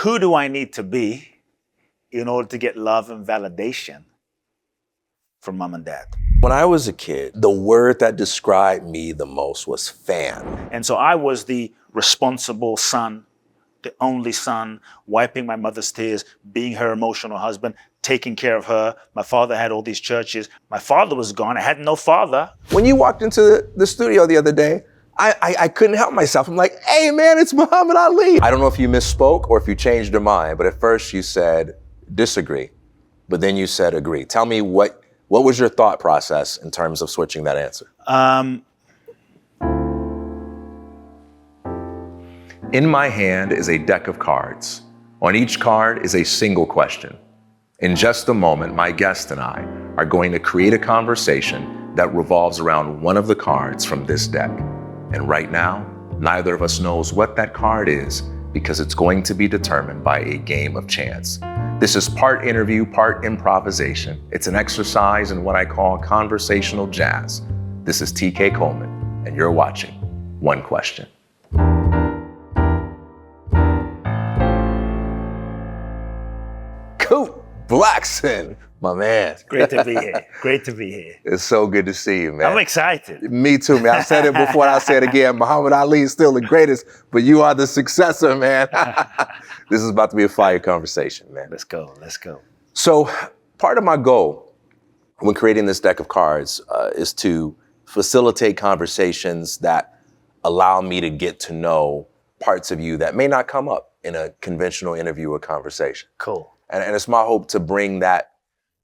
Who do I need to be in order to get love and validation from mom and dad? When I was a kid, the word that described me the most was fan. And so I was the responsible son, the only son, wiping my mother's tears, being her emotional husband, taking care of her. My father had all these churches. My father was gone. I had no father. When you walked into the studio the other day, I couldn't help myself. I'm like, hey man, it's Muhammad Ali. I don't know if you misspoke or if you changed your mind, but at first you said disagree, but then you said agree. Tell me what was your thought process in terms of switching that answer? In my hand is a deck of cards. On each card is a single question. In just a moment, my guest and I are going to create a conversation that revolves around one of the cards from this deck. And right now, neither of us knows what that card is because it's going to be determined by a game of chance. This is part interview, part improvisation. It's an exercise in what I call conversational jazz. This is TK Coleman, and you're watching One Question. Kute Blackson, my man. Great to be here. Great to be here. It's so good to see you, man. I'm excited. Me too, man. I said it before and I'll say it again. Muhammad Ali is still the greatest, but you are the successor, man. This is about to be a fire conversation, man. Let's go. Let's go. So part of my goal when creating this deck of cards is to facilitate conversations that allow me to get to know parts of you that may not come up in a conventional interview or conversation. Cool. And it's my hope to bring that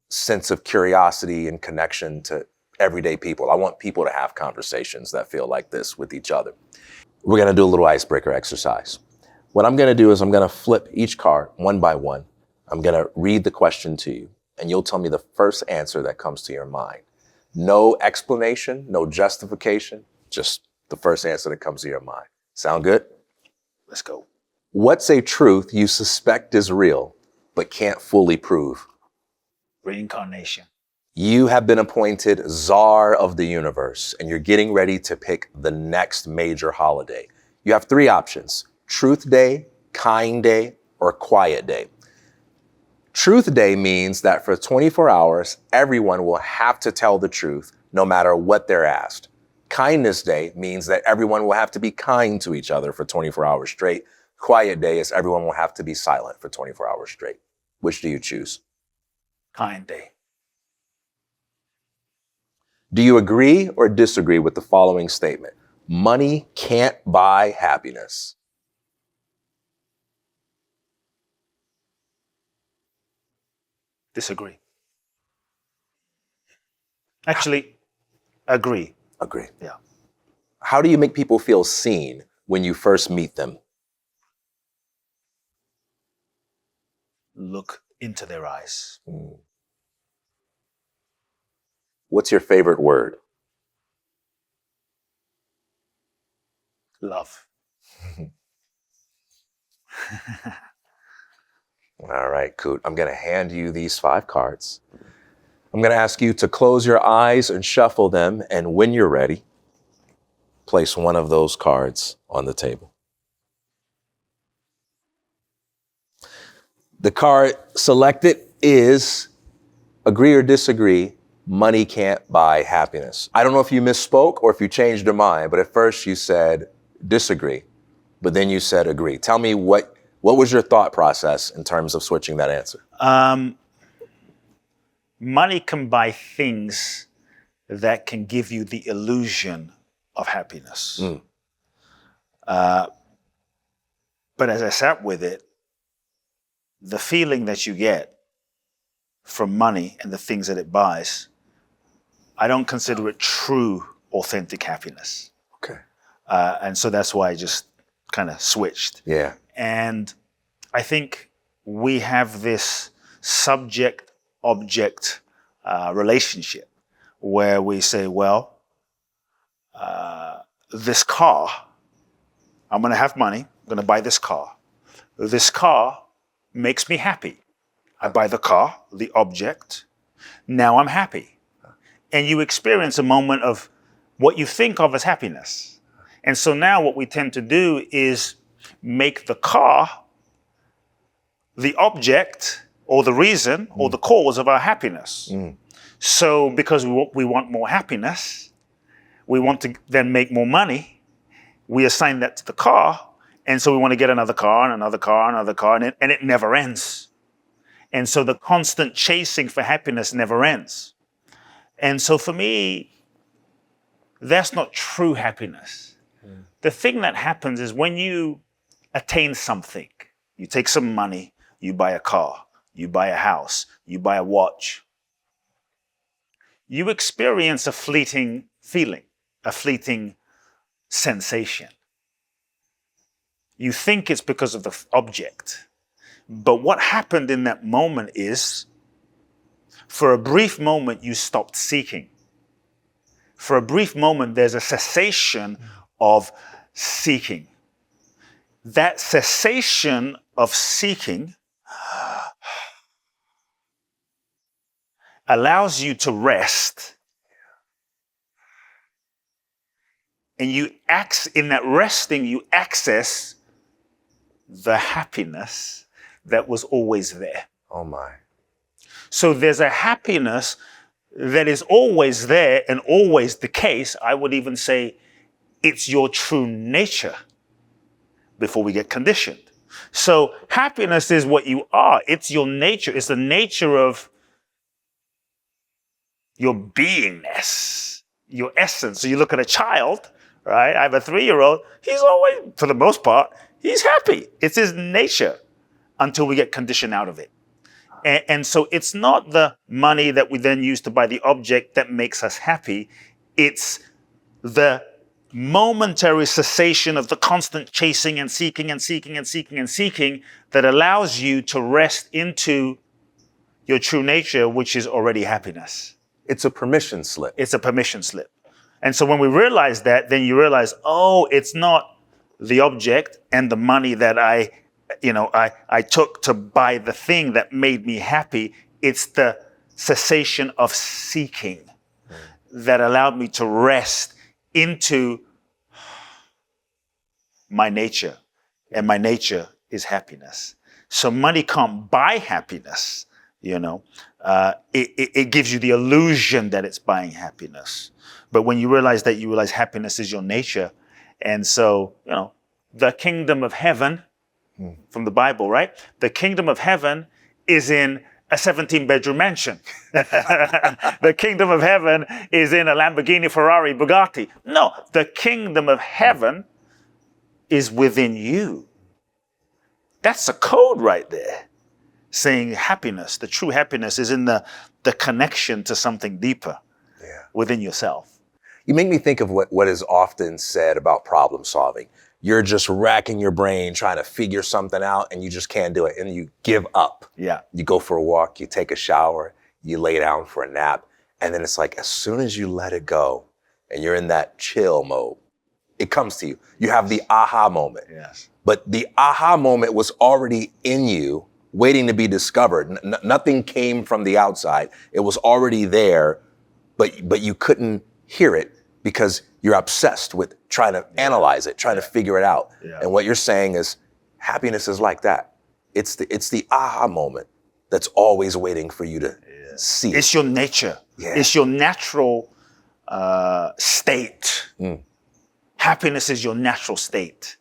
sense of curiosity and connection to everyday people. I want people to have conversations that feel like this with each other. We're gonna do a little icebreaker exercise. What I'm gonna do is I'm gonna flip each card one by one. I'm gonna read the question to you, and you'll tell me the first answer that comes to your mind. No explanation, no justification, just the first answer that comes to your mind. Sound good? Let's go. What's a truth you suspect is real, but can't fully prove? Reincarnation. You have been appointed czar of the universe, and you're getting ready to pick the next major holiday. You have three options: Truth Day, Kind Day, or Quiet Day. Truth Day means that for 24 hours, everyone will have to tell the truth no matter what they're asked. Kindness Day means that everyone will have to be kind to each other for 24 hours straight. Quiet Day is everyone will have to be silent for 24 hours straight. Which do you choose? Kind Day. Do you agree or disagree with the following statement? Money can't buy happiness. Disagree. Actually, agree. Agree. Yeah. How do you make people feel seen when you first meet them? Look into their eyes. What's your favorite word? Love. All right, Kute. I'm going to hand you these 5 cards. I'm going to ask you to close your eyes and shuffle them. And when you're ready, place one of those cards on the table. The card selected is agree or disagree. Money can't buy happiness. I don't know if you misspoke or if you changed your mind, but at first you said disagree, but then you said agree. Tell me what was your thought process in terms of switching that answer? Money can buy things that can give you the illusion of happiness. But as I sat with it, the feeling that you get from money and the things that it buys, I don't consider it true, authentic happiness. Okay. And so that's why I just kind of switched. Yeah. And I think we have this subject-object relationship where we say, well, this car, I'm going to have money, I'm going to buy this car. This car makes me happy. I buy the car, the object, now I'm happy. And you experience a moment of what you think of as happiness. And so now what we tend to do is make the car the object or the reason or the cause of our happiness. So because we want more happiness, we want to then make more money, we assign that to the car, and so we want to get another car and another car and another car, and it never ends. And so the constant chasing for happiness never ends. And so for me, that's not true happiness. The thing that happens is when you attain something, you take some money, you buy a car, you buy a house, you buy a watch, you experience a fleeting feeling, a fleeting sensation. You think it's because of the object. But what happened in that moment is, for a brief moment, you stopped seeking. For a brief moment, there's a cessation of seeking. That cessation of seeking allows you to rest. And in that resting, you access the happiness that was always there. Oh my. So there's a happiness that is always there and always the case. I would even say it's your true nature before we get conditioned. So happiness is what you are. It's your nature. It's the nature of your beingness, your essence. So you look at a child, right? I have a 3-year-old. He's always, for the most part, he's happy. It's his nature until we get conditioned out of it. And so it's not the money that we then use to buy the object that makes us happy. It's the momentary cessation of the constant chasing and seeking and seeking and seeking and seeking that allows you to rest into your true nature, which is already happiness. It's a permission slip. It's a permission slip. And so when we realize that, then you realize, oh, it's not the object and the money that I took to buy the thing that made me happy. It's the cessation of seeking that allowed me to rest into my nature. And my nature is happiness. So money can't buy happiness, It gives you the illusion that it's buying happiness. But when you realize happiness is your nature, and so, the kingdom of heaven, from the Bible, right? The kingdom of heaven is in a 17-bedroom mansion. The kingdom of heaven is in a Lamborghini, Ferrari, Bugatti. No, the kingdom of heaven is within you. That's a code right there, saying happiness, the true happiness is in the connection to something deeper within yourself. You make me think of what is often said about problem solving. You're just racking your brain trying to figure something out and you just can't do it. And you give up. Yeah. You go for a walk, you take a shower, you lay down for a nap. And then it's like, as soon as you let it go and you're in that chill mode, it comes to you. You have the aha moment. Yes. But the aha moment was already in you, waiting to be discovered. Nothing came from the outside. It was already there, but you couldn't hear it because you're obsessed with trying to analyze it, trying to figure it out. Yeah. And what you're saying is happiness is like that. It's the aha moment that's always waiting for you to see. It's your nature. Yeah. It's your natural state. Happiness is your natural state.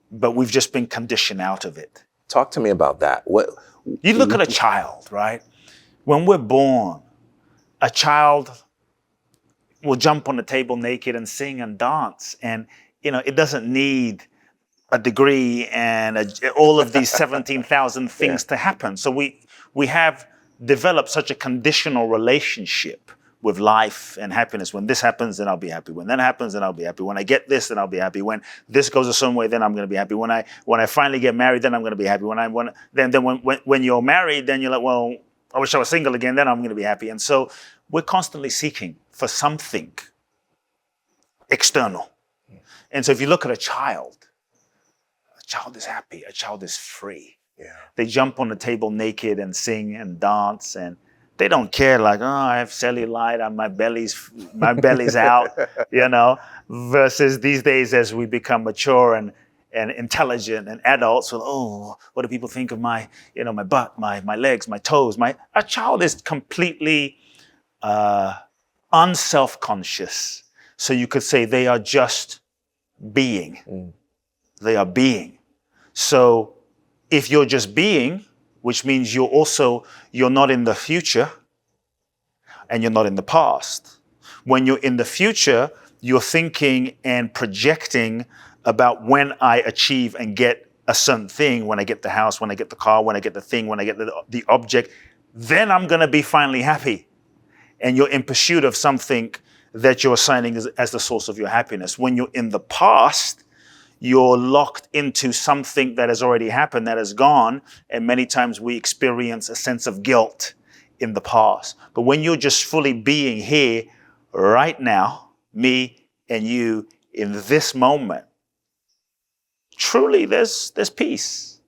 But we've just been conditioned out of it. Talk to me about that. You look at a child, right? When we're born, a child will jump on the table naked and sing and dance. And, it doesn't need a degree and all of these 17,000 things to happen. So we have developed such a conditional relationship with life and happiness. When this happens, then I'll be happy. When that happens, then I'll be happy. When I get this, then I'll be happy. When this goes a certain way, then I'm going to be happy. When I finally get married, then I'm going to be happy. When you're married, then you're like, well, I wish I was single again, then I'm going to be happy. And so we're constantly seeking for something external. And so if you look at a child is happy, a child is free. Yeah. They jump on the table naked and sing and dance, and they don't care like, oh, I have cellulite, and my belly's out, versus these days as we become mature and intelligent and adults will, oh, what do people think of my, my butt, my legs, my toes? A child is completely unself-conscious. So you could say they are just being. They are being. So if you're just being, which means you're not in the future and you're not in the past. When you're in the future, you're thinking and projecting about when I achieve and get a certain thing, when I get the house, when I get the car, when I get the thing, when I get the object, then I'm going to be finally happy. And you're in pursuit of something that you're assigning as the source of your happiness. When you're in the past, you're locked into something that has already happened, that has gone, and many times we experience a sense of guilt in the past. But when you're just fully being here, right now, me and you, in this moment, truly there's peace.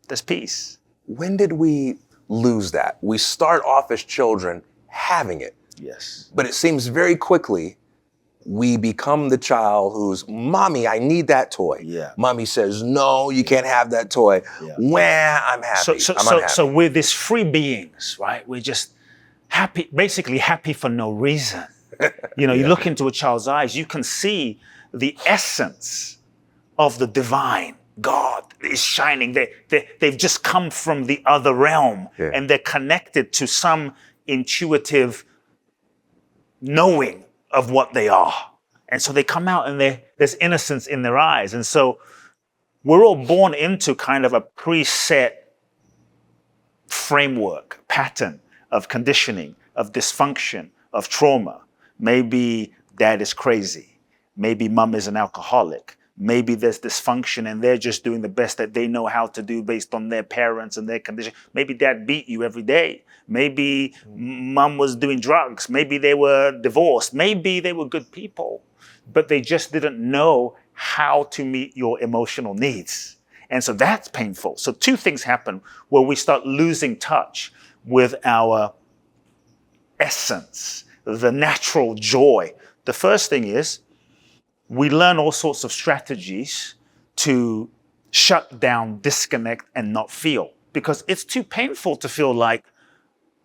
There's peace. When did we lose that? We start off as children having it. Yes. But it seems very quickly we become the child who's, Mommy, I need that toy. Yeah. Mommy says, no, you can't have that toy. Yeah. When I'm happy, I'm unhappy. So we're these free beings, right? We're just happy, basically happy for no reason. You look into a child's eyes, you can see the essence of the divine. God is shining. They've just come from the other realm, and they're connected to some intuitive knowing of what they are. And so they come out and there's innocence in their eyes. And so we're all born into kind of a preset framework, pattern of conditioning, of dysfunction, of trauma. Maybe dad is crazy. Maybe mom is an alcoholic. Maybe there's dysfunction and they're just doing the best that they know how to do based on their parents and their condition. Maybe dad beat you every day. Maybe mom was doing drugs. Maybe they were divorced. Maybe they were good people, but they just didn't know how to meet your emotional needs. And so that's painful. So two things happen where we start losing touch with our essence, the natural joy. The first thing is, we learn all sorts of strategies to shut down, disconnect, and not feel. Because it's too painful to feel like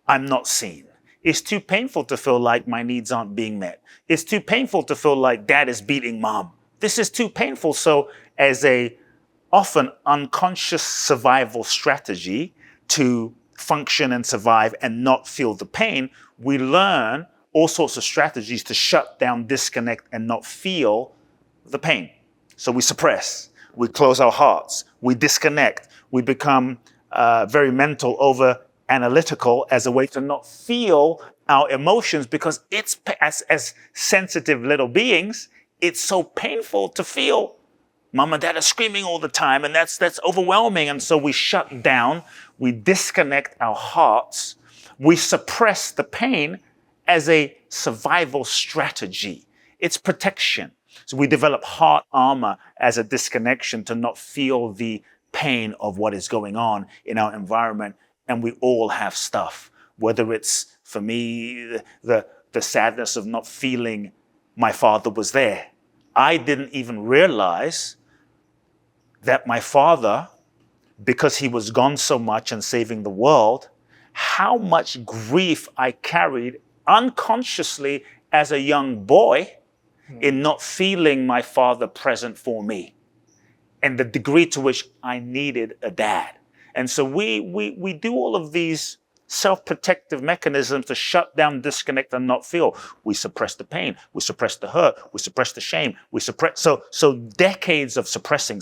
I'm not seen. It's too painful to feel like my needs aren't being met. It's too painful to feel like dad is beating mom. This is too painful. So as a often unconscious survival strategy to function and survive and not feel the pain, we learn all sorts of strategies to shut down, disconnect, and not feel the pain. So we suppress, we close our hearts, we disconnect, we become very mental, over analytical as a way to not feel our emotions, because it's as sensitive little beings, it's so painful to feel. Mom and dad are screaming all the time, and that's overwhelming. And so we shut down, we disconnect our hearts, we suppress the pain as a survival strategy. It's protection. So we develop heart armor as a disconnection to not feel the pain of what is going on in our environment. And we all have stuff, whether it's, for me, the sadness of not feeling my father was there. I didn't even realize that my father, because he was gone so much and saving the world, how much grief I carried unconsciously as a young boy in not feeling my father present for me, and the degree to which I needed a dad. And so we do all of these self-protective mechanisms to shut down, disconnect, and not feel. We suppress the pain, we suppress the hurt, we suppress the shame, we suppress. So decades of suppressing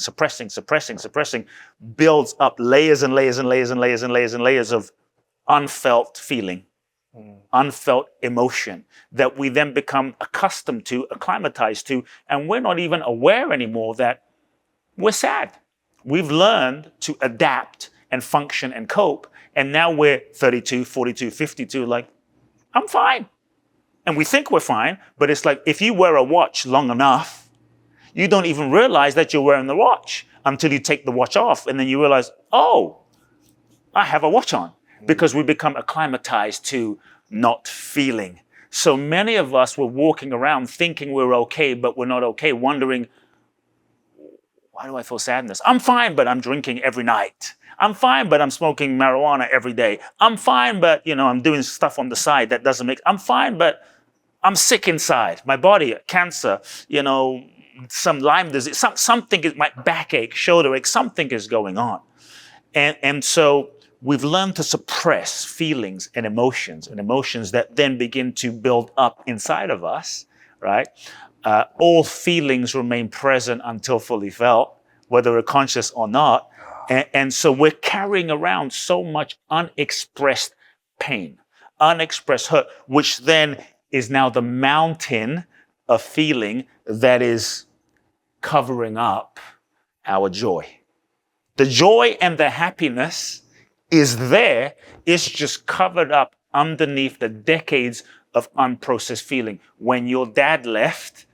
builds up layers and layers and layers and layers and layers and layers of unfelt feeling, unfelt emotion that we then become accustomed to, acclimatized to, and we're not even aware anymore that we're sad. We've learned to adapt and function and cope, and now we're 32, 42, 52, like, I'm fine. And we think we're fine, but it's like if you wear a watch long enough, you don't even realize that you're wearing the watch until you take the watch off, and then you realize, oh, I have a watch on, because we become acclimatized to not feeling. So many of us were walking around thinking we're okay, but we're not okay, wondering, Why do I feel sadness? I'm fine, but I'm drinking every night. I'm fine, but I'm smoking marijuana every day. I'm fine, but I'm doing stuff on the side that doesn't make. I'm fine, but I'm sick inside. My body, cancer, some Lyme disease, something is my backache, shoulder ache, something is going on. And so we've learned to suppress feelings and emotions that then begin to build up inside of us, right? All feelings remain present until fully felt, whether we're conscious or not. And so we're carrying around so much unexpressed pain, unexpressed hurt, which then is now the mountain of feeling that is covering up our joy. The joy and the happiness is there. It's just covered up underneath the decades of unprocessed feeling. When your dad left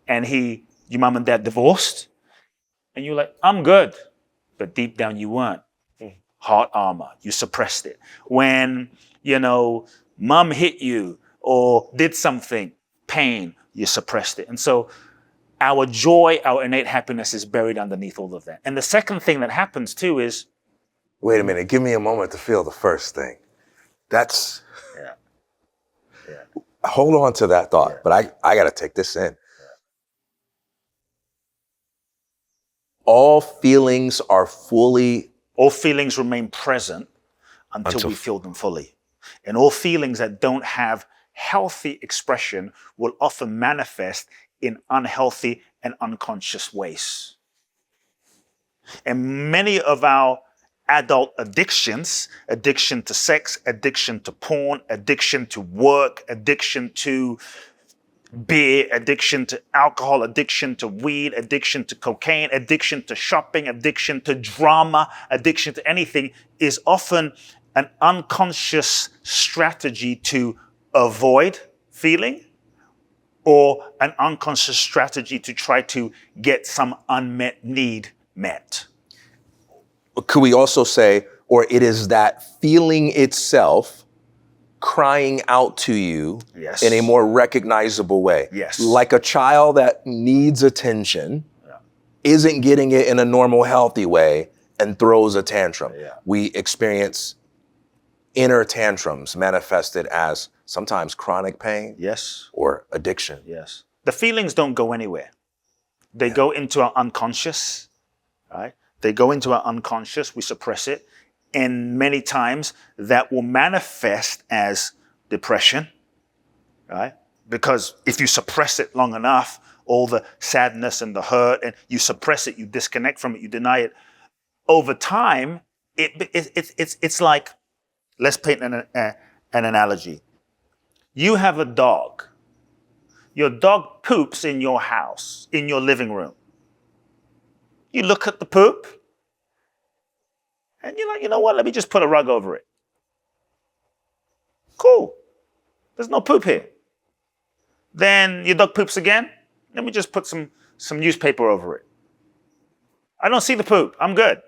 and your mom and dad divorced, and you're like, I'm good. But deep down you weren't. Heart armor, you suppressed it. When, mom hit you or did something, pain, you suppressed it. And so our joy, our innate happiness is buried underneath all of that. And the second thing that happens too is, wait a minute, give me a moment to feel the first thing. That's, hold on to that thought, but I got to take this in. All feelings remain present until we feel them fully. And all feelings that don't have healthy expression will often manifest in unhealthy and unconscious ways. And many of our adult addictions, addiction to sex, addiction to porn, addiction to work, addiction to beer, addiction to alcohol, addiction to weed, addiction to cocaine, addiction to shopping, addiction to drama, addiction to anything is often an unconscious strategy to avoid feeling or an unconscious strategy to try to get some unmet need met. Could we also say, or it is that feeling itself crying out to you in a more recognizable way. Yes. Like a child that needs attention, isn't getting it in a normal, healthy way and throws a tantrum. We experience inner tantrums manifested as sometimes chronic pain or addiction. The feelings don't go anywhere. They go into our unconscious, right? They go into our unconscious, we suppress it. And many times that will manifest as depression, right? Because if you suppress it long enough, all the sadness and the hurt, and you suppress it, you disconnect from it, you deny it, over time, it's like, let's paint an analogy. You have a dog. Your dog poops in your house, in your living room. You look at the poop, and you're like, you know what? Let me just put a rug over it. Cool. There's no poop here. Then your dog poops again. Let me just put some newspaper over it. I don't see the poop. I'm good.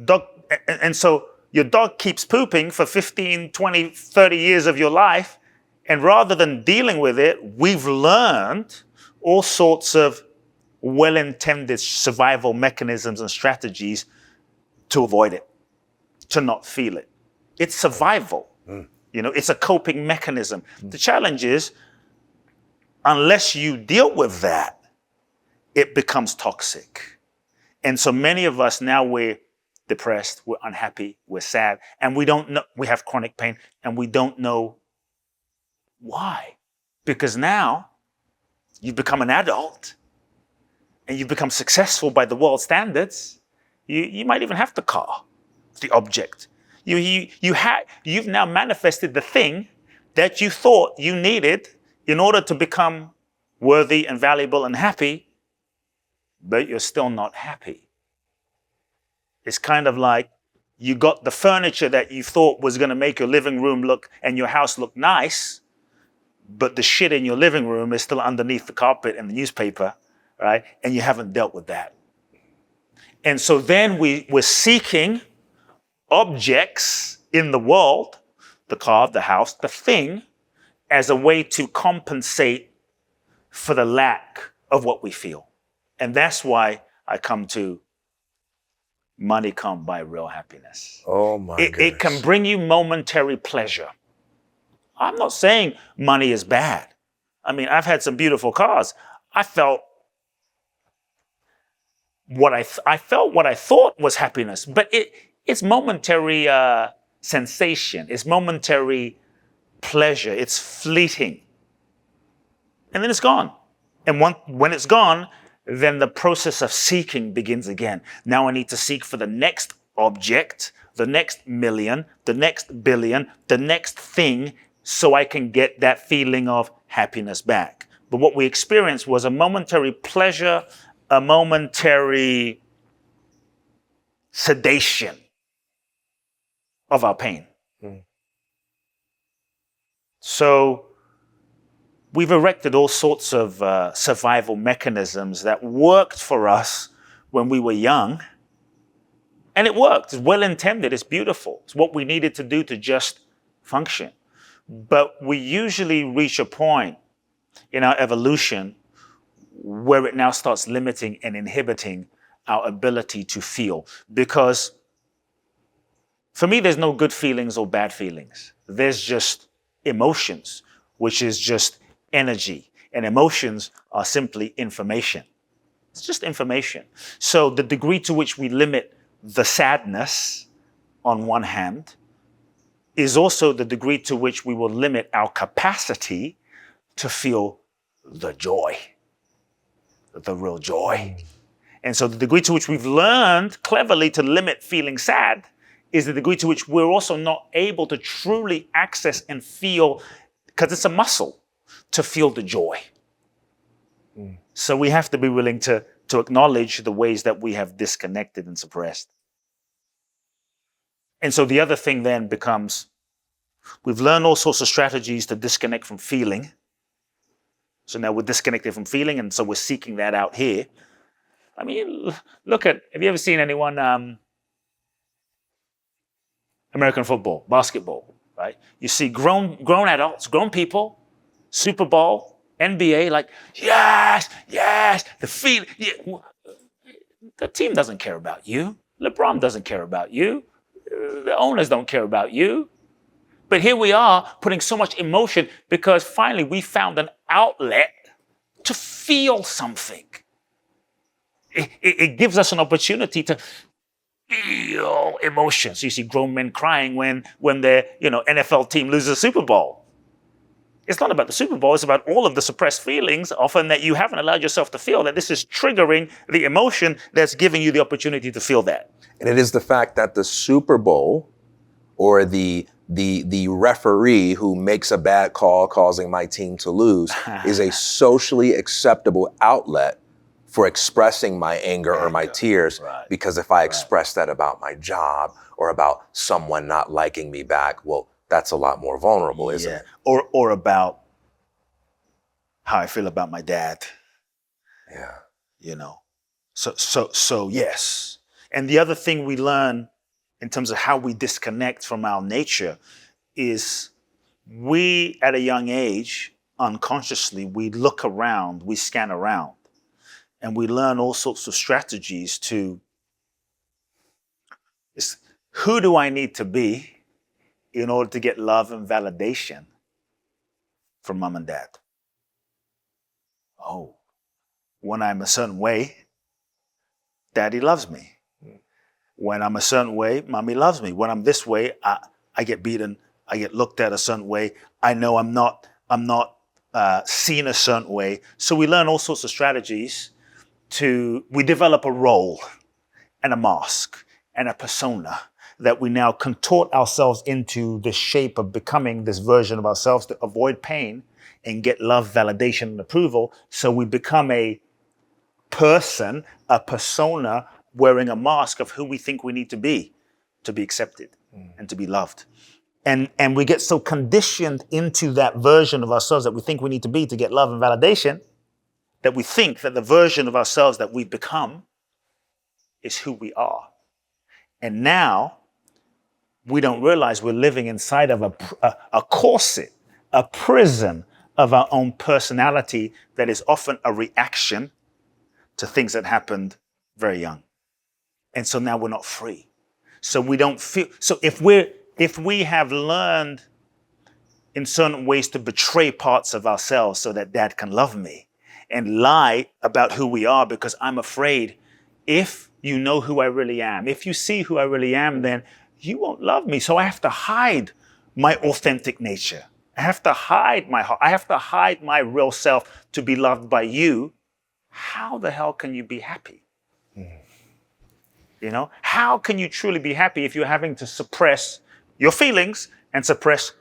Dog, and so your dog keeps pooping for 15, 20, 30 years of your life. And rather than dealing with it, we've learned all sorts of well-intended survival mechanisms and strategies to avoid it, to not feel it. It's survival. It's a coping mechanism. The challenge is, unless you deal with that, it becomes toxic. And so many of us now, we're depressed, we're unhappy, we're sad, and we don't know, we have chronic pain, and we don't know why. Because now you've become an adult and you've become successful by the world standards. You might even have the car, the object. You've now manifested the thing that you thought you needed in order to become worthy and valuable and happy, but you're still not happy. It's kind of like you got the furniture that you thought was going to make your living room look and your house look nice, but the shit in your living room is still underneath the carpet and the newspaper, right? And you haven't dealt with that. And so then we're seeking objects in the world, the car, the house, the thing, as a way to compensate for the lack of what we feel. And that's why I come to money can't buy real happiness. Oh my goodness. It can bring you momentary pleasure. I'm not saying money is bad. I mean, I've had some beautiful cars. I felt what I thought was happiness, but it's momentary sensation. It's momentary pleasure. It's fleeting, and then it's gone. And when it's gone, then the process of seeking begins again. Now I need to seek for the next object, the next million, the next billion, the next thing, so I can get that feeling of happiness back. But what we experienced was a momentary pleasure, a momentary sedation of our pain. So we've erected all sorts of survival mechanisms that worked for us when we were young. And it worked. It's well intended. It's beautiful. It's what we needed to do to just function. But we usually reach a point in our evolution where it now starts limiting and inhibiting our ability to feel. Because for me, there's no good feelings or bad feelings. There's just emotions, which is just energy. And emotions are simply information. It's just information. So the degree to which we limit the sadness on one hand is also the degree to which we will limit our capacity to feel the joy, the real joy. And so the degree to which we've learned cleverly to limit feeling sad is the degree to which we're also not able to truly access and feel, because it's a muscle, to feel the joy. So we have to be willing to acknowledge the ways that we have disconnected and suppressed. And so the other thing then becomes, we've learned all sorts of strategies to disconnect from feeling. So now we're disconnected from feeling, and so we're seeking that out here. I mean, have you ever seen anyone, American football, basketball, right? You see grown adults, grown people, Super Bowl, NBA, like, yes, the team doesn't care about you. LeBron doesn't care about you. The owners don't care about you. But here we are putting so much emotion because finally we found an outlet to feel something. It gives us an opportunity to feel emotions. You see grown men crying when their NFL team loses a Super Bowl. It's not about the Super Bowl. It's about all of the suppressed feelings, often that you haven't allowed yourself to feel, that this is triggering the emotion that's giving you the opportunity to feel that. And it is the fact that the Super Bowl or the referee who makes a bad call causing my team to lose is a socially acceptable outlet for expressing my anger or my tears. Right. Because if I express that about my job or about someone not liking me back, well, that's a lot more vulnerable, isn't it? Or about how I feel about my dad. Yeah. So yes. And the other thing we learn in terms of how we disconnect from our nature is we, at a young age, unconsciously, we look around, we scan around, and we learn all sorts of strategies who do I need to be in order to get love and validation from mom and dad? Oh, when I'm a certain way, daddy loves me. When I'm a certain way, mommy loves me. When I'm this way, I get beaten. I get looked at a certain way. I know I'm not seen a certain way. So we learn all sorts of strategies we develop a role and a mask and a persona that we now contort ourselves into the shape of becoming this version of ourselves to avoid pain and get love, validation, and approval. So we become a person, a persona, wearing a mask of who we think we need to be accepted and to be loved. And we get so conditioned into that version of ourselves that we think we need to be to get love and validation, that we think that the version of ourselves that we've become is who we are. And now we don't realize we're living inside of a corset, a prison of our own personality that is often a reaction to things that happened very young. And so now we're not free. So we don't feel, so if we have learned in certain ways to betray parts of ourselves so that dad can love me and lie about who we are because I'm afraid if you know who I really am, if you see who I really am, then you won't love me. So I have to hide my authentic nature. I have to hide my heart. I have to hide my real self to be loved by you. How the hell can you be happy? You know, how can you truly be happy if you're having to suppress your feelings and suppress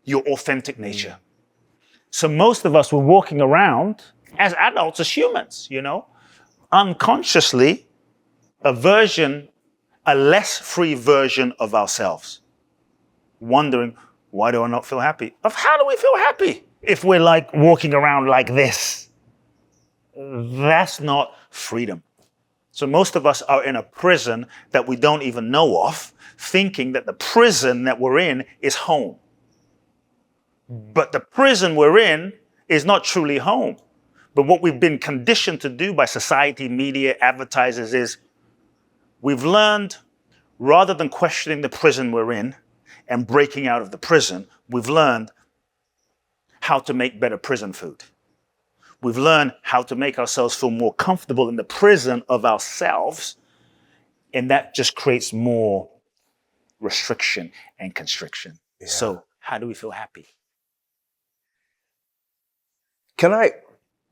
your authentic nature? So most of us were walking around as adults, as humans, you know, unconsciously a less free version of ourselves, wondering, why do I not feel happy? Of how do we feel happy if we're like walking around like this? That's not freedom. So most of us are in a prison that we don't even know of, thinking that the prison that we're in is home. But the prison we're in is not truly home. But what we've been conditioned to do by society, media, advertisers is we've learned, rather than questioning the prison we're in and breaking out of the prison, we've learned how to make better prison food. We've learned how to make ourselves feel more comfortable in the prison of ourselves, and that just creates more restriction and constriction. Yeah. So how do we feel happy? Can I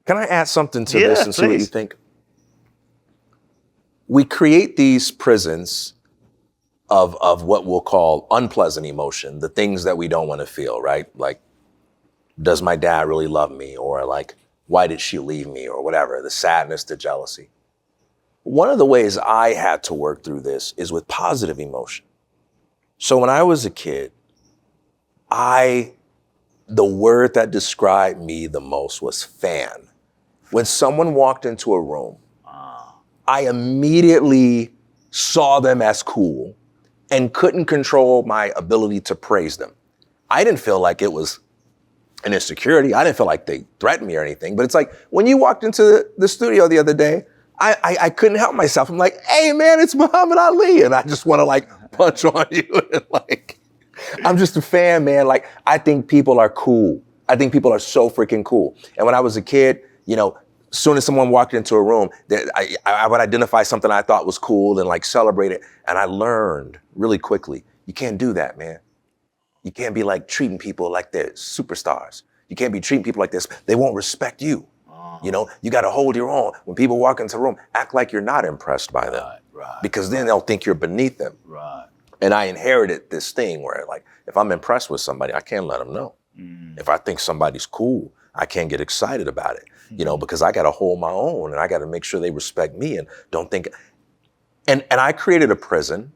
add something to this and see what you think? We create these prisons of what we'll call unpleasant emotion, the things that we don't want to feel, right? Like, does my dad really love me? Or like, why did she leave me? Or whatever, the sadness, the jealousy. One of the ways I had to work through this is with positive emotion. So when I was a kid, the word that described me the most was fan. When someone walked into a room, I immediately saw them as cool and couldn't control my ability to praise them. I didn't feel like it was an insecurity. I didn't feel like they threatened me or anything. But it's like when you walked into the studio the other day, I couldn't help myself. I'm like, hey man, it's Muhammad Ali. And I just want to like punch on you. And like, I'm just a fan, man. Like, I think people are cool. I think people are so freaking cool. And when I was a kid, you know, as soon as someone walked into a room, I would identify something I thought was cool and like celebrate it. And I learned really quickly, you can't do that, man. You can't be like treating people like they're superstars. You can't be treating people like this. They won't respect you. You know, you got to hold your own. When people walk into a room, act like you're not impressed by them. Right. Because then they'll think you're beneath them. Right. And I inherited this thing where like, if I'm impressed with somebody, I can't let them know. If I think somebody's cool, I can't get excited about it, you know, because I got to hold my own and I got to make sure they respect me and don't think. And I created a prison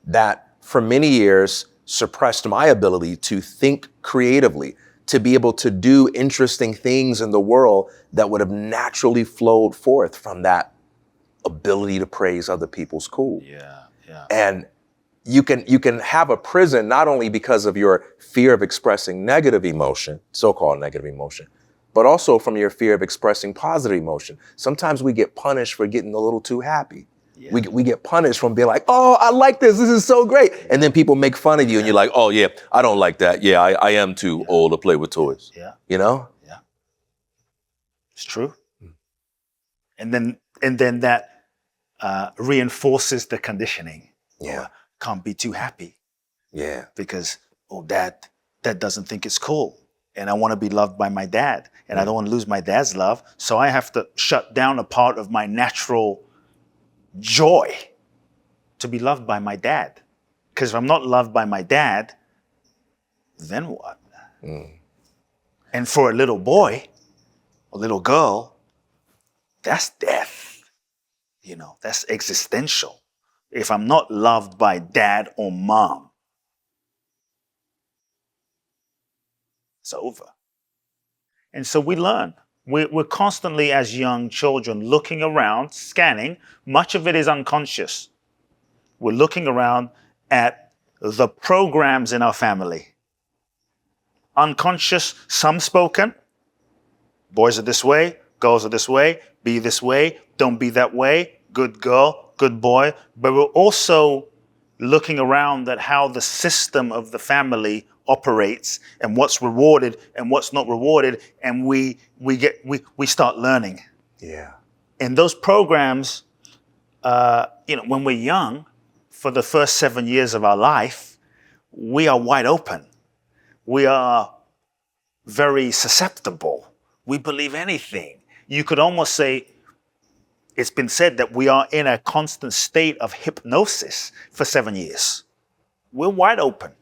that for many years suppressed my ability to think creatively, to be able to do interesting things in the world that would have naturally flowed forth from that ability to praise other people's cool. Yeah, yeah. And you can have a prison not only because of your fear of expressing negative emotion, so-called negative emotion, but also from your fear of expressing positive emotion. Sometimes we get punished for getting a little too happy. Yeah. We get punished from being like, oh, I like this. This is so great. And then people make fun of you and you're like, oh yeah, I don't like that. Yeah, I am too old to play with toys. Yeah. You know? Yeah. It's true. And then that reinforces the conditioning. Yeah. Can't be too happy. Yeah. Because, dad doesn't think it's cool. And I want to be loved by my dad. And I don't want to lose my dad's love. So I have to shut down a part of my natural joy to be loved by my dad. Because if I'm not loved by my dad, then what? And for a little boy, a little girl, that's death. You know, that's existential. If I'm not loved by dad or mom, it's over. And so we learn. We're constantly, as young children, looking around, scanning. Much of it is unconscious. We're looking around at the programs in our family. Unconscious, some spoken. Boys are this way, girls are this way, be this way, don't be that way. good girl, good boy, but we're also looking around at how the system of the family operates and what's rewarded and what's not rewarded, and we start learning. Yeah. And those programs, when we're young, for the first 7 years of our life, we are wide open. We are very susceptible. We believe anything. You could almost say, it's been said that we are in a constant state of hypnosis for 7 years. We're wide open.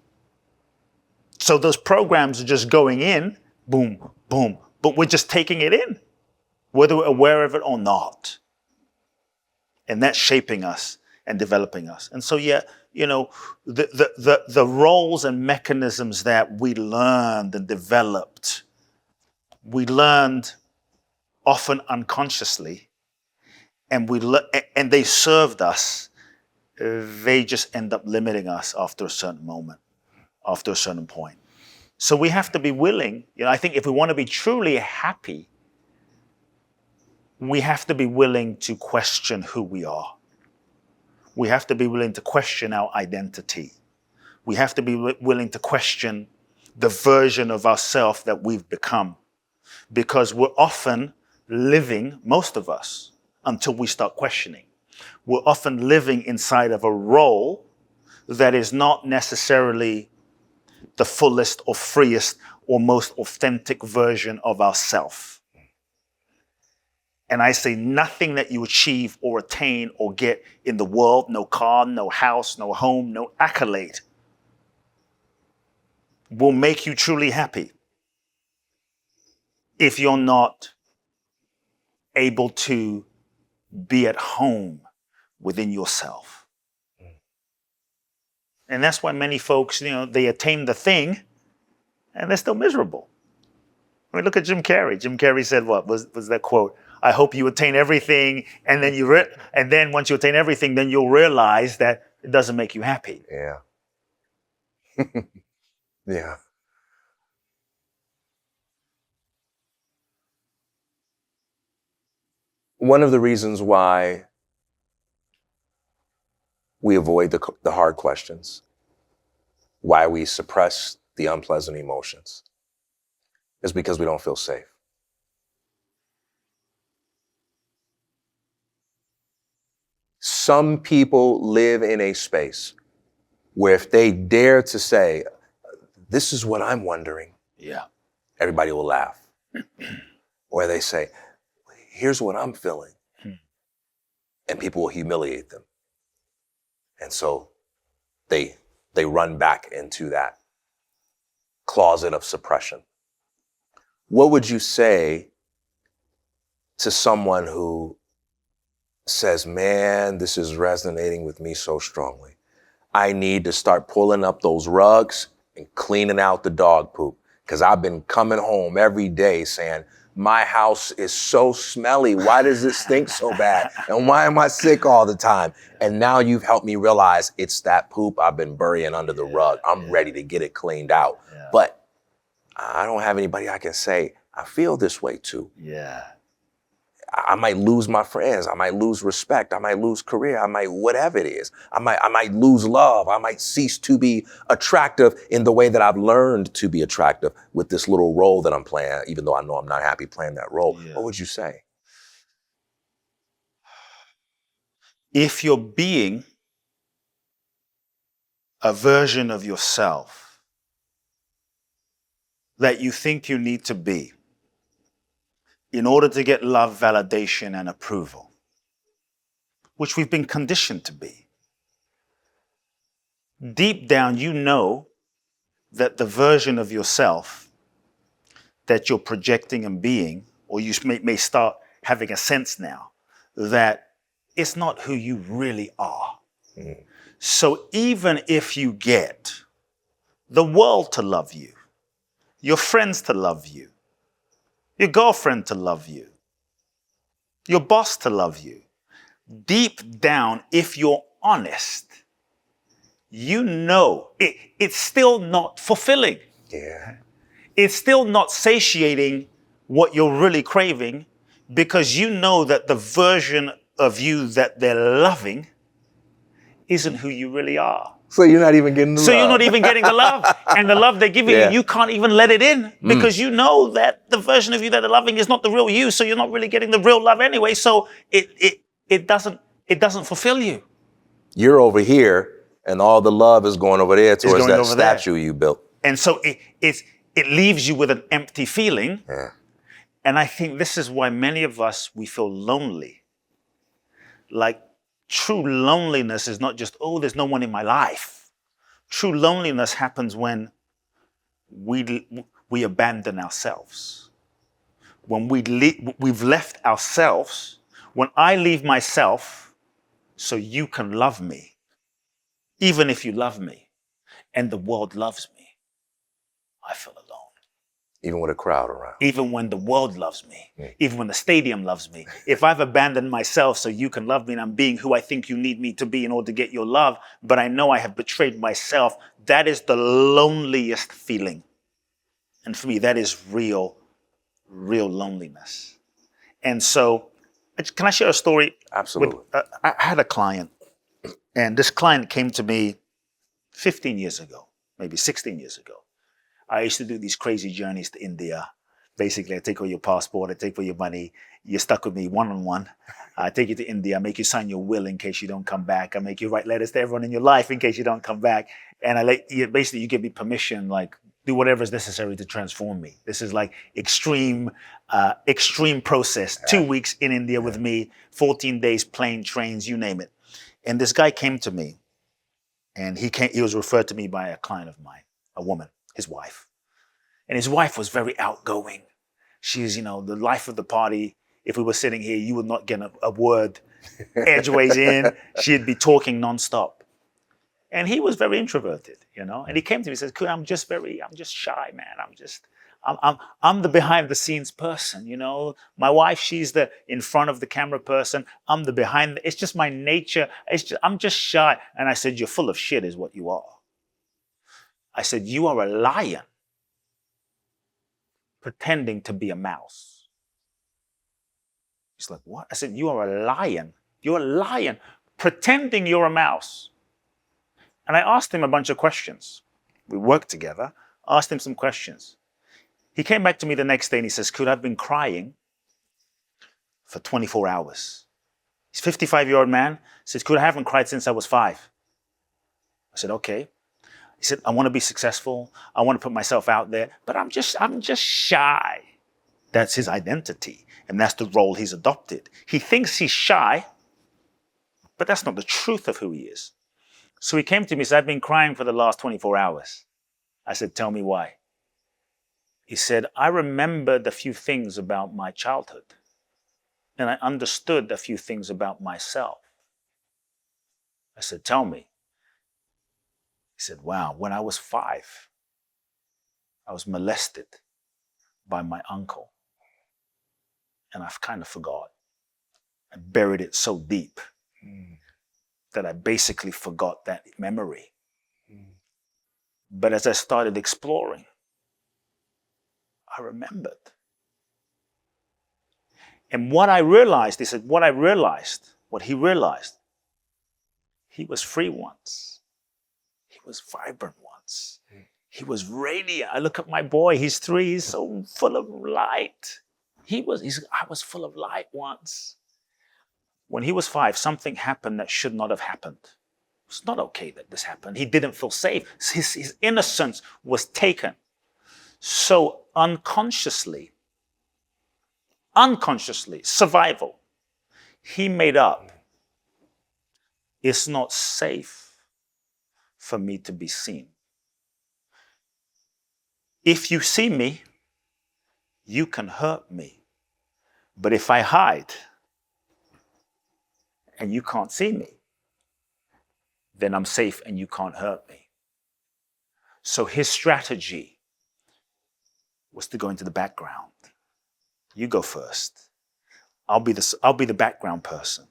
So those programs are just going in, boom, boom, but we're just taking it in, whether we're aware of it or not. And that's shaping us and developing us. And so, the roles and mechanisms that we learned and developed, we learned often unconsciously, and they served us. They just end up limiting us after a certain moment, after a certain point. So we have to be willing. I think if we want to be truly happy, we have to be willing to question who we are. We have to be willing to question our identity. We have to be willing to question the version of ourselves that we've become, because we're often living, most of us, until we start questioning. We're often living inside of a role that is not necessarily the fullest or freest or most authentic version of ourselves. And I say nothing that you achieve or attain or get in the world, no car, no house, no home, no accolade, will make you truly happy if you're not able to be at home within yourself. And that's why many folks, they attain the thing and they're still miserable. I mean, look at Jim Carrey. Jim Carrey said, what was that quote? I hope you attain everything, and then once you attain everything, then you'll realize that it doesn't make you happy. Yeah. Yeah. One of the reasons why we avoid the hard questions, why we suppress the unpleasant emotions, is because we don't feel safe. Some people live in a space where if they dare to say, this is what I'm wondering, everybody will laugh. Or they say, here's what I'm feeling. And people will humiliate them. And so they run back into that closet of suppression. What would you say to someone who says, man, this is resonating with me so strongly. I need to start pulling up those rugs and cleaning out the dog poop, because I've been coming home every day saying, my house is so smelly. Why does it stink so bad? And why am I sick all the time? And now you've helped me realize it's that poop I've been burying under the rug. I'm ready to get it cleaned out. But I don't have anybody I can say, I feel this way too. I might lose my friends. I might lose respect. I might lose career. I might, whatever it is. I might lose love. I might cease to be attractive in the way that I've learned to be attractive with this little role that I'm playing, even though I know I'm not happy playing that role. What would you say? If you're being a version of yourself that you think you need to be in order to get love, validation, and approval, which we've been conditioned to be, deep down you know that the version of yourself that you're projecting and being, or you may start having a sense now, that it's not who you really are. So even if you get the world to love you, your friends to love you, your girlfriend to love you, your boss to love you, deep down, if you're honest, you know it's still not fulfilling. It's still not satiating what you're really craving, because you know that the version of you that they're loving isn't who you really are. So you're not even getting the So love. you're not even getting the love. And the love they're giving Yeah. you can't even let it in because you know that the version of you that they're loving is not the real you. So you're not really getting the real love anyway. So it doesn't fulfill you. You're over here and all the love is going over there towards going that over there. statue you built. And so it leaves you with an empty feeling. Yeah. And I think this is why many of us, we feel lonely. Like true loneliness is not just, oh, there's no one in my life. True loneliness happens when we abandon ourselves. When we've left ourselves, when I leave myself so you can love me, even if you love me and the world loves me, I feel alone. Even with a crowd around. Even when the world loves me, even when the stadium loves me, if I've abandoned myself so you can love me and I'm being who I think you need me to be in order to get your love, but I know I have betrayed myself, that is the loneliest feeling. And for me, that is real loneliness. And so, can I share a story? Absolutely. I had a client, and this client came to me 15 years ago, maybe 16 years ago. I used to do these crazy journeys to India. Basically, I take all your passport, I take all your money. You're stuck with me one-on-one. I take you to India, I make you sign your will in case you don't come back. I make you write letters to everyone in your life in case you don't come back. And I let you, basically, you give me permission, like, do whatever is necessary to transform me. This is like extreme process. 2 weeks in India with me, 14 days, plane, trains, you name it. And this guy came to me, and he was referred to me by a client of mine, a woman, his wife. And his wife was very outgoing. She's, the life of the party. If we were sitting here, you would not get a word edgeways in. She'd be talking nonstop. And he was very introverted, And he came to me and says, I'm just shy, man. I'm the behind the scenes person, My wife, she's the in front of the camera person. I'm the behind. It's just my nature. I'm just shy. And I said, you're full of shit is what you are. I said, you are a lion pretending to be a mouse. He's like, what? I said, you are a lion. You're a lion pretending you're a mouse. And I asked him a bunch of questions. We worked together, asked him some questions. He came back to me the next day and he says, I've been crying for 24 hours. He's a 55-year-old man. He says, I haven't cried since I was 5. I said, okay. He said, I want to be successful. I want to put myself out there, but I'm just shy. That's his identity. And that's the role he's adopted. He thinks he's shy, but that's not the truth of who he is. So he came to me and said, I've been crying for the last 24 hours. I said, tell me why. He said, I remembered a few things about my childhood. And I understood a few things about myself. I said, tell me. He said, wow, when I was 5, I was molested by my uncle. And I've kind of forgot. I buried it so deep that I basically forgot that memory. But as I started exploring, I remembered. And what he realized, he was free once. He was vibrant once. He was radiant. I look at my boy, he's 3, he's so full of light. I was full of light once. When he was 5, something happened that should not have happened. It's not okay that this happened. He didn't feel safe. His innocence was taken. So unconsciously, survival, he made up. It's not safe for me to be seen. If you see me, you can hurt me. But if I hide and you can't see me, then I'm safe and you can't hurt me. So his strategy was to go into the background. You go first. I'll be the background person.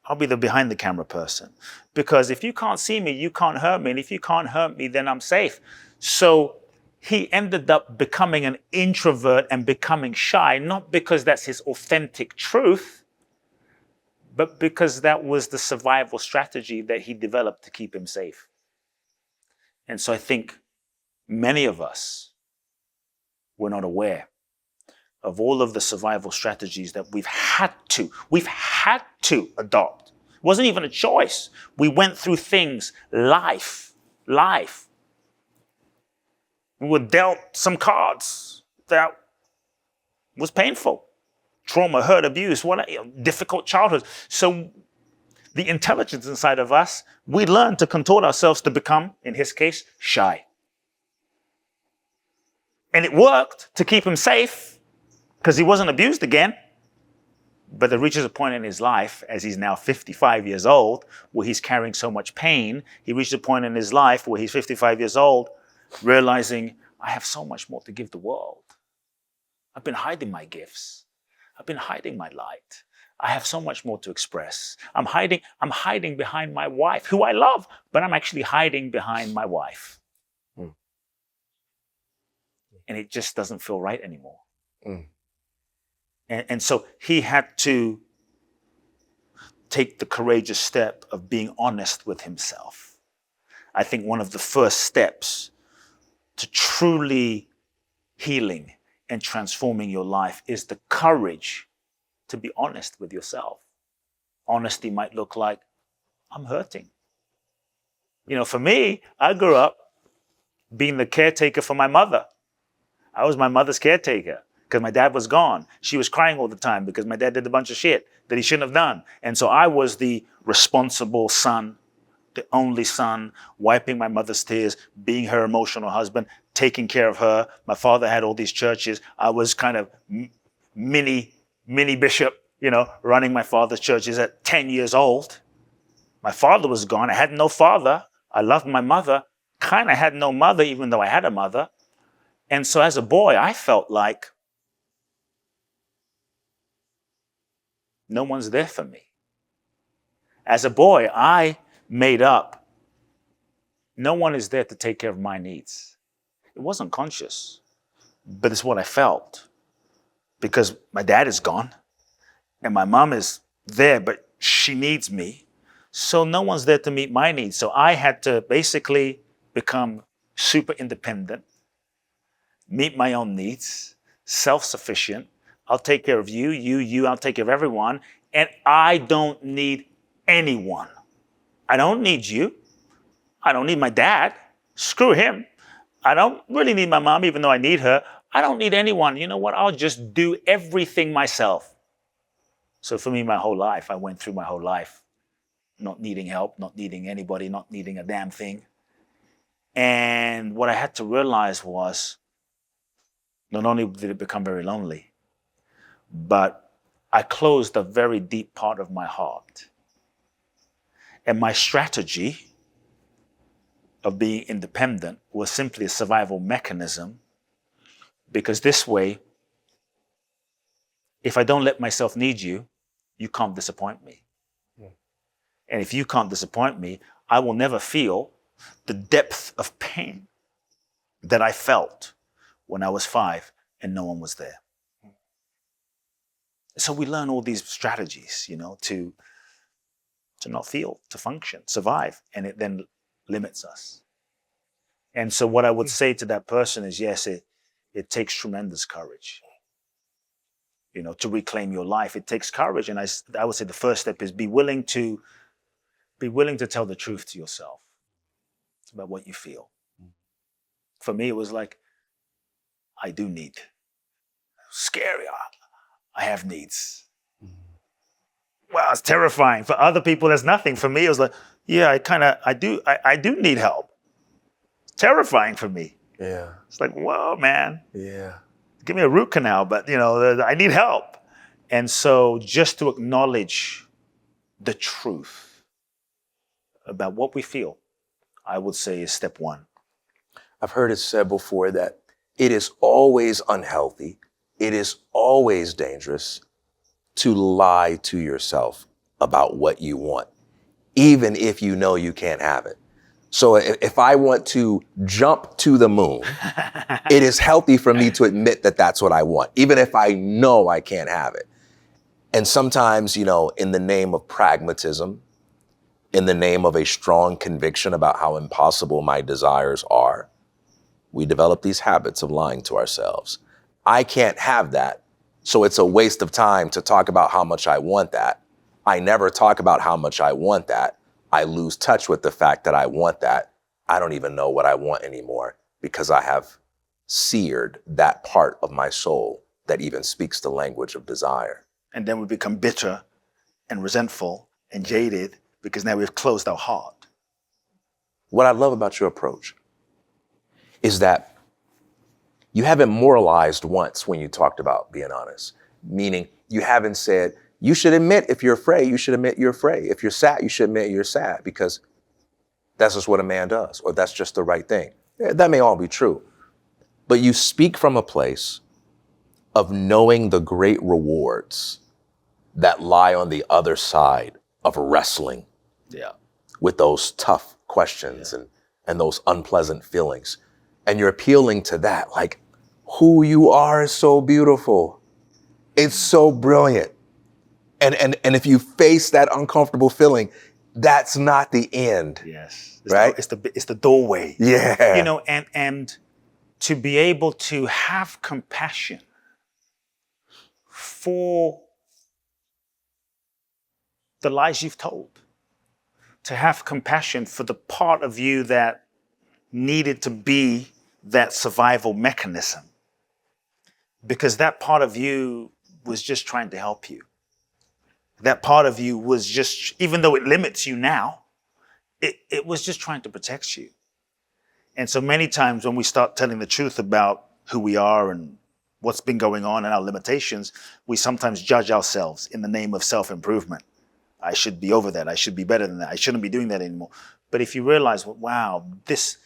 I'll be the behind the camera person. Because if you can't see me, you can't hurt me. And if you can't hurt me, then I'm safe. So he ended up becoming an introvert and becoming shy, not because that's his authentic truth, but because that was the survival strategy that he developed to keep him safe. And so I think many of us were not aware of all of the survival strategies that we've had to adopt. It wasn't even a choice. We went through things, life. We were dealt some cards that was painful. Trauma, hurt, abuse, difficult childhood. So the intelligence inside of us, we learned to contort ourselves to become, in his case, shy. And it worked to keep him safe because he wasn't abused again. But there reaches a point in his life, as he's now 55 years old, where he's carrying so much pain. He reached a point in his life where he's 55 years old, realizing, I have so much more to give the world. I've been hiding my gifts. I've been hiding my light. I have so much more to express. I'm hiding behind my wife, who I love, but I'm actually hiding behind my wife. Mm. And it just doesn't feel right anymore. Mm. And so he had to take the courageous step of being honest with himself. I think one of the first steps to truly healing and transforming your life is the courage to be honest with yourself. Honesty might look like, I'm hurting. For me, I grew up being the caretaker for my mother. I was my mother's caretaker because my dad was gone. She was crying all the time because my dad did a bunch of shit that he shouldn't have done. And so I was the responsible son, the only son, wiping my mother's tears, being her emotional husband, taking care of her. My father had all these churches. I was kind of mini bishop, running my father's churches at 10 years old. My father was gone. I had no father. I loved my mother. Kind of had no mother, even though I had a mother. And so as a boy, I felt like no one's there for me. As a boy, I made up, no one is there to take care of my needs. It wasn't conscious, but it's what I felt. Because my dad is gone, and my mom is there, but she needs me. So no one's there to meet my needs. So I had to basically become super independent, meet my own needs, self-sufficient. I'll take care of you, I'll take care of everyone. And I don't need anyone. I don't need you. I don't need my dad. Screw him. I don't really need my mom, even though I need her. I don't need anyone. You know what? I'll just do everything myself. So for me, my whole life, I went through my whole life not needing help, not needing anybody, not needing a damn thing. And what I had to realize was, not only did it become very lonely, but I closed a very deep part of my heart. And my strategy of being independent was simply a survival mechanism, because this way, if I don't let myself need you, you can't disappoint me. Yeah. And if you can't disappoint me, I will never feel the depth of pain that I felt when I was 5 and no one was there. So we learn all these strategies, to not feel, to function, survive, and it then limits us. And so what I would say to that person is, yes, it takes tremendous courage, to reclaim your life. It takes courage. And I would say the first step is be willing to tell the truth to yourself about what you feel. For me, it was like, I do need. Scary. I have needs. Wow, it's terrifying. For other people, there's nothing. For me, it was like, yeah, I do need help. Terrifying for me. Yeah. It's like, whoa, man. Yeah. Give me a root canal, but I need help. And so just to acknowledge the truth about what we feel, I would say is step one. I've heard it said before that it is always unhealthy, it is always dangerous to lie to yourself about what you want, even if you know you can't have it. So if I want to jump to the moon, it is healthy for me to admit that that's what I want, even if I know I can't have it. And sometimes, you know, in the name of pragmatism, in the name of a strong conviction about how impossible my desires are, we develop these habits of lying to ourselves. I can't have that, so it's a waste of time to talk about how much I want that. I never talk about how much I want that. I lose touch with the fact that I want that. I don't even know what I want anymore because I have seared that part of my soul that even speaks the language of desire. And then we become bitter and resentful and jaded because now we've closed our heart. What I love about your approach is that you haven't moralized once when you talked about being honest, meaning you haven't said, you should admit if you're afraid, you should admit you're afraid. If you're sad, you should admit you're sad because that's just what a man does, or that's just the right thing. Yeah, that may all be true. But you speak from a place of knowing the great rewards that lie on the other side of wrestling with those tough questions and those unpleasant feelings. And you're appealing to that, like, who you are is so beautiful. It's so brilliant. And if you face that uncomfortable feeling, that's not the end. Yes. Right? It's the doorway. Yeah. You know, and to be able to have compassion for the lies you've told, to have compassion for the part of you that needed to be that survival mechanism, because that part of you was just trying to help you. That part of you was just, even though it limits you now, it was just trying to protect you. And so many times when we start telling the truth about who we are and what's been going on and our limitations, we sometimes judge ourselves in the name of self-improvement. I should be over that. I should be better than that. I shouldn't be doing that anymore. But if you realize, well, wow, this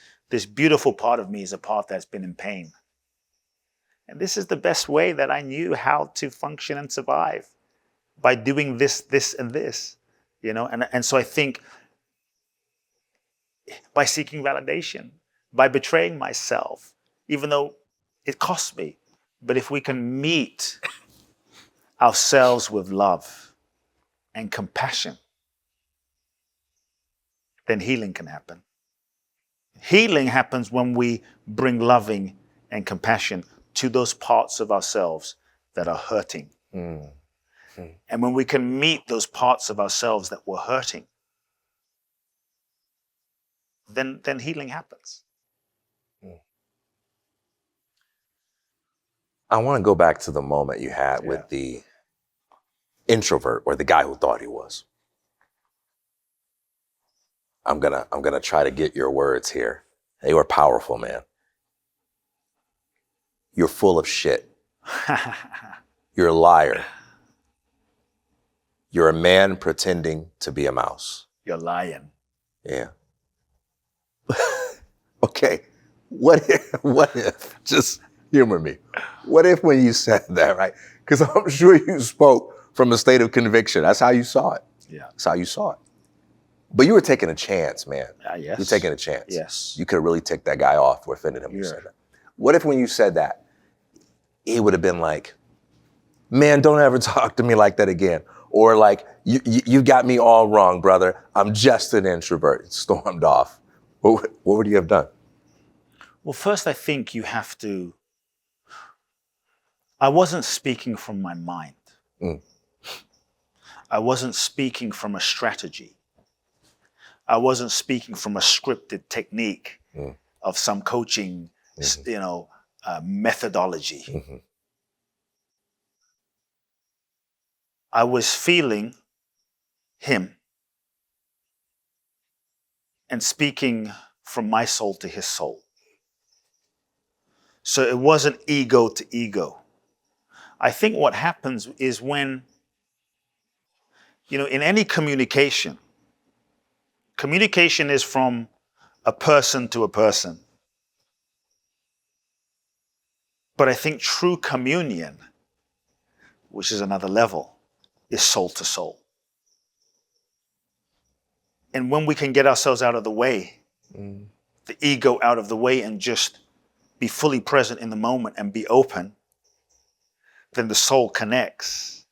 beautiful part of me is a part that's been in pain. And this is the best way that I knew how to function and survive, by doing this, this, and this, you know? And so I think by seeking validation, by betraying myself, even though it costs me, but if we can meet ourselves with love and compassion, then healing can happen. Healing happens when we bring loving and compassion to those parts of ourselves that are hurting. And when we can meet those parts of ourselves that were hurting, then healing happens. I want to go back to the moment you had with the introvert, or the guy who thought he was. I'm gonna try to get your words here. They were powerful, man. You're full of shit. You're a liar. You're a man pretending to be a mouse. You're lying. Yeah. Okay. What if, just humor me. What if when you said that, right? Because I'm sure you spoke from a state of conviction. That's how you saw it. Yeah. That's how you saw it. But you were taking a chance, man. Yes. You're taking a chance. Yes. You could have really ticked that guy off for offending him when you said that. What if when you said that, he would have been like, man, don't ever talk to me like that again. Or like, you got me all wrong, brother. I'm just an introvert. Stormed off. What would you have done? Well, first, I think you have to, I wasn't speaking from my mind. I wasn't speaking from a strategy. I wasn't speaking from a scripted technique of some coaching, methodology. I was feeling him and speaking from my soul to his soul. So it wasn't ego to ego. I think what happens is when, in any communication is from a person to a person. But I think true communion, which is another level, is soul to soul. And when we can get ourselves out of the way, the ego out of the way, and just be fully present in the moment and be open, then the soul connects.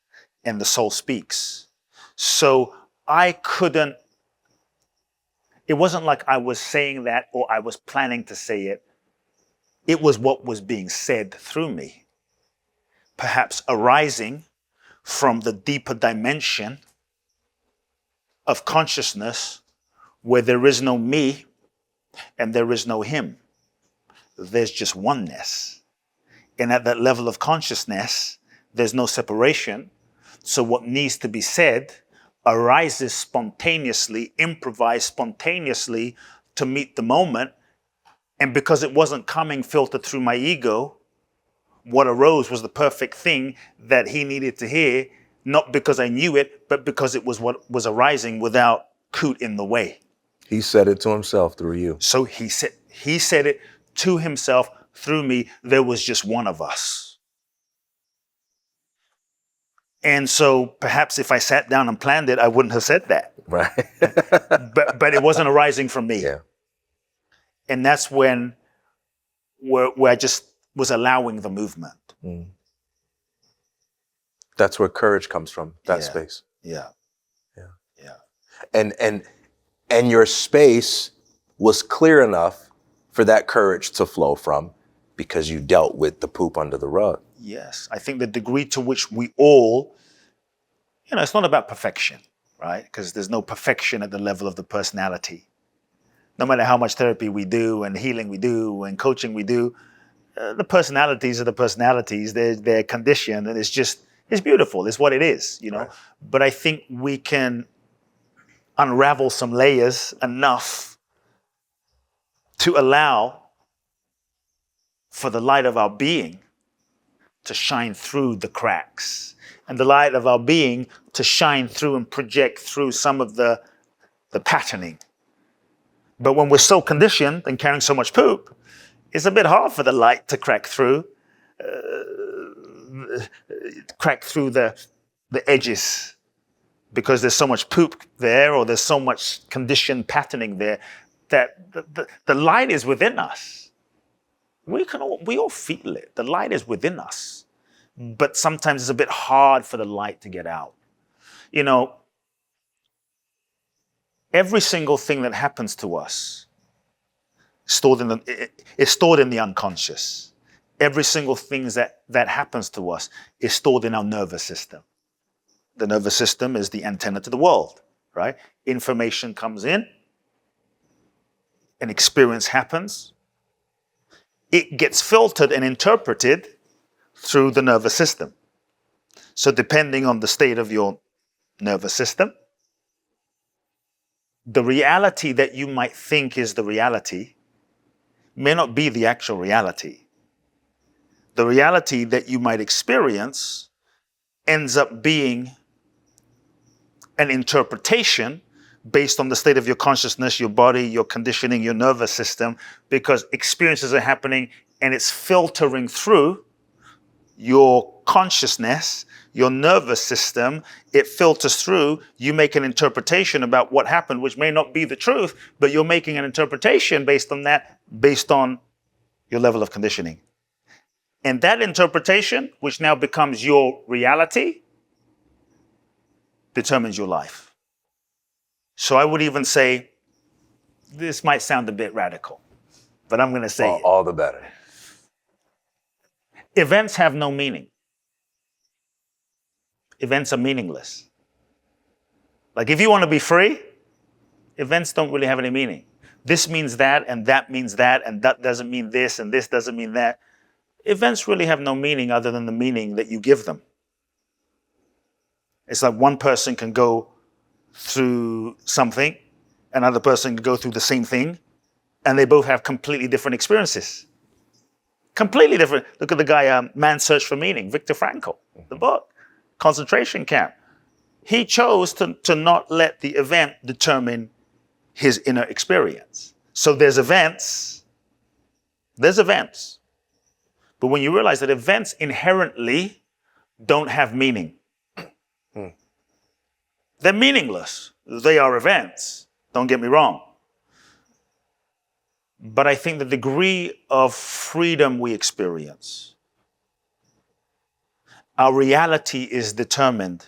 and the soul speaks. So I couldn't, it wasn't like I was saying that or I was planning to say it. It was what was being said through me, perhaps arising from the deeper dimension of consciousness where there is no me and there is no him. There's just oneness. And at that level of consciousness, there's no separation. So what needs to be said arises spontaneously, improvised spontaneously to meet the moment. And because it wasn't coming filtered through my ego, what arose was the perfect thing that he needed to hear, not because I knew it, but because it was what was arising without Kute in the way. He said it to himself through you. So he said it to himself through me. There was just one of us. And so perhaps if I sat down and planned it, I wouldn't have said that. Right. but it wasn't arising from me. Yeah. And that's when where I just was allowing the movement. Mm. That's where courage comes from, that space. Yeah. Yeah. Yeah. And your space was clear enough for that courage to flow from because you dealt with the poop under the rug. Yes. I think the degree to which we all, it's not about perfection, right? Because there's no perfection at the level of the personality. No matter how much therapy we do and healing we do and coaching we do, the personalities are the personalities. They're conditioned, and it's beautiful. It's what it is, Right. But I think we can unravel some layers enough to allow for the light of our being to shine through the cracks, and the light of our being to shine through and project through some of the patterning. But when we're so conditioned and carrying so much poop, it's a bit hard for the light to crack through the edges, because there's so much poop there, or there's so much conditioned patterning there, that the light is within us. We all feel it. The light is within us. But sometimes it's a bit hard for the light to get out. Every single thing that happens to us is stored in the unconscious. Every single thing that happens to us is stored in our nervous system. The nervous system is the antenna to the world, right? Information comes in, an experience happens, it gets filtered and interpreted through the nervous system. So depending on the state of your nervous system, the reality that you might think is the reality may not be the actual reality. The reality that you might experience ends up being an interpretation based on the state of your consciousness, your body, your conditioning, your nervous system, because experiences are happening and it's filtering through your consciousness, your nervous system. It filters through. You make an interpretation about what happened, which may not be the truth, but you're making an interpretation based on that, based on your level of conditioning. And that interpretation, which now becomes your reality, determines your life. So I would even say, this might sound a bit radical, but I'm going to say all the better. Events have no meaning. Events are meaningless. Like if you want to be free, events don't really have any meaning. This means that, and that means that, and that doesn't mean this, and this doesn't mean that. Events really have no meaning other than the meaning that you give them. It's like one person can go through something, another person can go through the same thing, and they both have completely different experiences. Completely different. Look at the guy, Man's Search for Meaning, Viktor Frankl, the book, concentration camp. He chose to not let the event determine his inner experience. So there's events. But when you realize that events inherently don't have meaning, they're meaningless. They are events. Don't get me wrong. But I think the degree of freedom we experience our reality is determined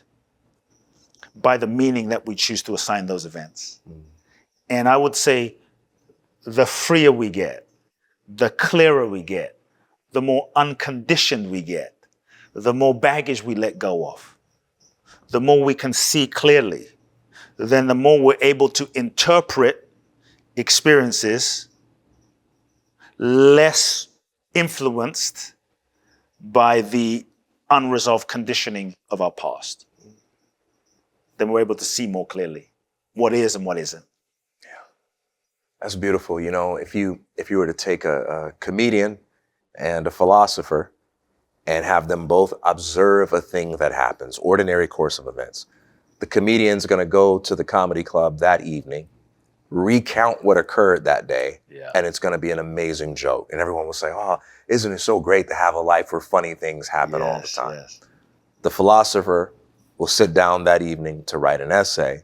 by the meaning that we choose to assign those events. And I would say the freer we get, the clearer we get, the more unconditioned we get, the more baggage we let go of, the more we can see clearly, then the more we're able to interpret experiences less influenced by the unresolved conditioning of our past. Then we're able to see more clearly what is and what isn't. That's beautiful. You know, if you were to take a comedian and a philosopher and have them both observe a thing that happens, ordinary course of events, the comedian's going to go to the comedy club that evening, recount what occurred that day, and it's going to be an amazing joke. And everyone will say, oh, isn't it so great to have a life where funny things happen all the time? Yes. The philosopher will sit down that evening to write an essay,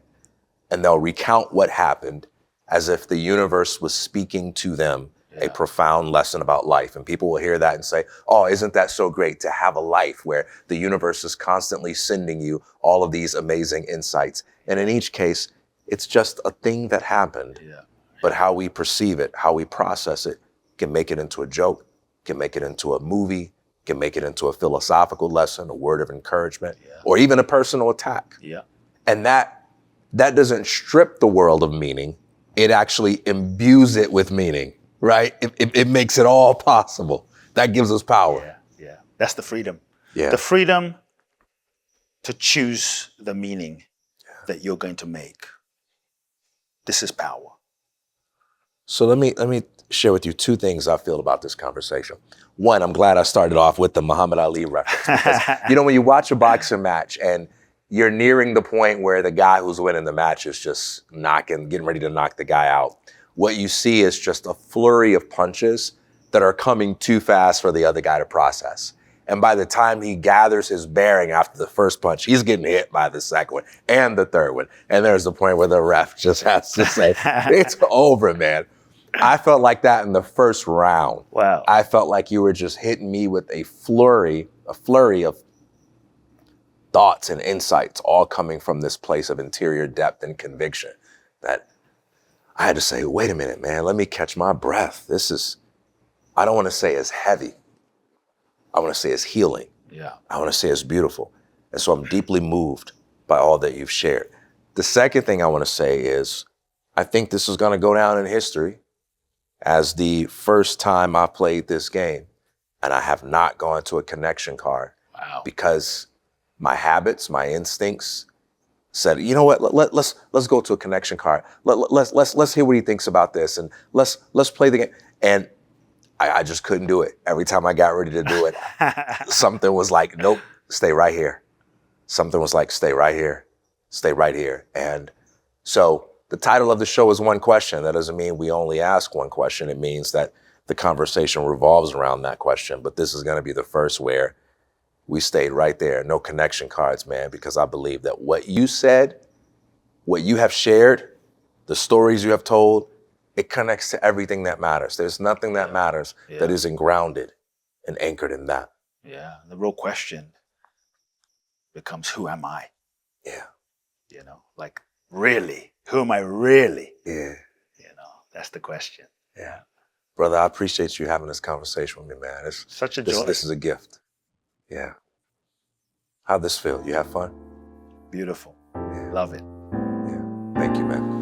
and they'll recount what happened as if the universe was speaking to them a profound lesson about life. And people will hear that and say, oh, isn't that so great to have a life where the universe is constantly sending you all of these amazing insights. And in each case, it's just a thing that happened, but how we perceive it, how we process it, can make it into a joke, can make it into a movie, can make it into a philosophical lesson, a word of encouragement, or even a personal attack. And that doesn't strip the world of meaning. It actually imbues it with meaning, right? It makes it all possible. That gives us power. That's the freedom. The freedom to choose the meaning that you're going to make. This is power. So let me share with you two things I feel about this conversation. One, I'm glad I started off with the Muhammad Ali reference. Because, you know, when you watch a boxing match and you're nearing the point where the guy who's winning the match is just getting ready to knock the guy out, what you see is just a flurry of punches that are coming too fast for the other guy to process. And by the time he gathers his bearing after the first punch, he's getting hit by the second one and the third one. And there's the point where the ref just has to say, it's over, man. I felt like that in the first round. Wow. I felt like you were just hitting me with a flurry of thoughts and insights, all coming from this place of interior depth and conviction that I had to say, wait a minute, man, let me catch my breath. I don't want to say it's heavy. I want to say it's healing. I want to say it's beautiful. And so I'm deeply moved by all that you've shared. The second thing I want to say is, I think this is going to go down in history as the first time I played this game and I have not gone to a connection card. Because my habits, my instincts said, you know what, let's go to a connection card. Let's hear what he thinks about this, and let's play the game. And I just couldn't do it. Every time I got ready to do it, something was like, nope, stay right here. Something was like, stay right here, stay right here. And so the title of the show is One Question. That doesn't mean we only ask one question. It means that the conversation revolves around that question. But this is going to be the first where we stayed right there. No connection cards, man, because I believe that what you said, what you have shared, the stories you have told, it connects to everything that matters. There's nothing that matters that isn't grounded and anchored in that. The real question becomes, who am I? You know, like, really? Who am I really? You know, that's the question. Brother, I appreciate you having this conversation with me, man. It's such a joy. This is a gift. How'd this feel? You have fun? Beautiful. Love it. Thank you, man.